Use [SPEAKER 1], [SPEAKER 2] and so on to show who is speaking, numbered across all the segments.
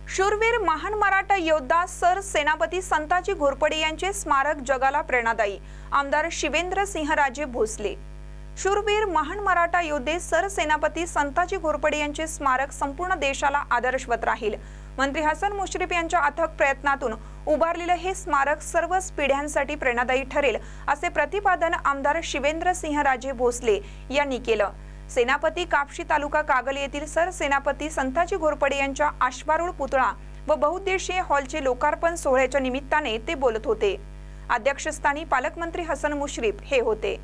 [SPEAKER 1] शूरवीर महान मराठा योद्धा सर सेनापती संताजी घोरपडे यांचे स्मारक जगाला प्रेरणादायी। आमदार शिवेंद्रसिंहराजे भोसले। शूरवीर महान मराठा योद्धे सर सेनापती संताजी घोरपडे यांचे स्मारक संपूर्ण देशाला आदर्शवत राहील। मंत्री हसन मुश्रीफ यांच्या अथक प्रयत्नातून उभारलेले हे स्मारक सर्वच पिढ्यांसाठी प्रेरणादायी ठरेल, असे प्रतिपादन आमदार शिवेंद्रसिंहराजे भोसले यांनी केलं। सेनापती कापशी तालुका कागल येथील सर सेनापती संताजी घोरपडे यांच्या अश्वारूढ पुतळा व बहुउद्देशीय हॉलचे लोकार्पण सोहळ्याच्या निमित्ताने ते बोलत होते। अध्यक्षस्थानी पालकमंत्री हसन मुश्रीफ हे होते।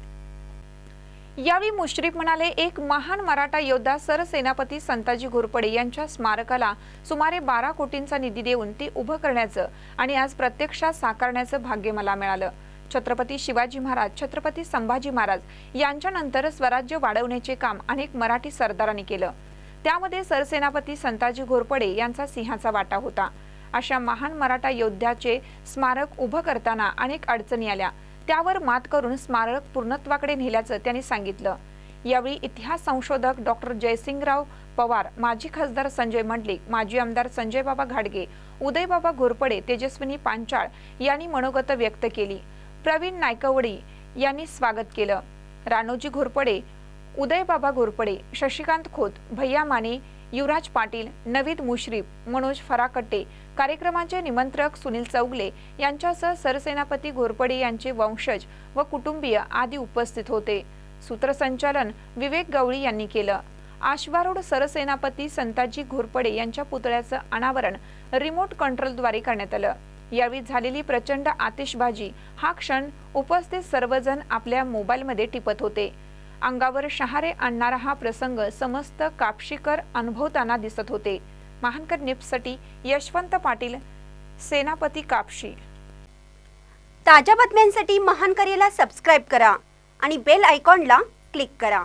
[SPEAKER 1] यावेळी मुश्रीफ म्हणाले, एक महान मराठा योद्धा सर सेनापती संताजी घोरपडे यांच्या स्मारकाला सुमारे 12 कोटींचा निधी देऊन ते उभं करण्याचं आणि आज प्रत्यक्षात साकारण्याचं भाग्य मला मिळालं। छत्रपती शिवाजी महाराज, छत्रपती संभाजी महाराज यांच्यानंतर स्वराज्य वाढवण्याचे काम अनेक मराठी सरदारांनी केलं। त्यामध्ये सरसेनापती संताजी घोरपडे यांचा सिंहाचा वाटा होता। अशा महान मराठा योद्ध्याचे स्मारक उभं करताना अनेक अडचणी आल्या, त्यावर मात करून स्मारक पूर्णत्वाकडे नेल्याचं त्यांनी सांगितलं। यावेळी इतिहास संशोधक डॉक्टर जयसिंगराव पवार, माजी खासदार संजय मंडलिक, माजी आमदार संजय बाबा घाडगे, उदय बाबा घोरपडे, तेजस्विनी पांचाळ यांनी मनोगत व्यक्त केली। प्रवीण नायकवडी यांनी स्वागत केलं। राणोजी घोरपडे, उदय बाबा घोरपडे, शशिकांत खोत, भैया माने, युवराज पाटील, नवीद मुश्रीफ, मनोज फराकट्टे, कार्यक्रमाचे निमंत्रक सुनील चौगले यांच्यासह सरसेनापती घोरपडे यांचे वंशज व कुटुंबीय आदी उपस्थित होते। सूत्रसंचालन विवेक गवळी यांनी केलं। अश्वारूढ सरसेनापती संताजी घोरपडे यांच्या पुतळ्याचं अनावरण रिमोट कंट्रोलद्वारे करण्यात आलं। यावेळी झालेली प्रचंड आतिषबाजी हा क्षण उपस्थित सर्वजण आपल्या मोबाईलमध्ये टिपत होते। अंगावर शहारे आणणारा हा प्रसंग समस्त कापशीकर अनुभवताना दिसत होते। महानकर न्यूजसाठी यशवंत पाटील, सेनापती कापशी।
[SPEAKER 2] ताज्या बातम्यांसाठी महानकरेला सबस्क्राइब करा आणि बेल आयकॉनला क्लिक करा।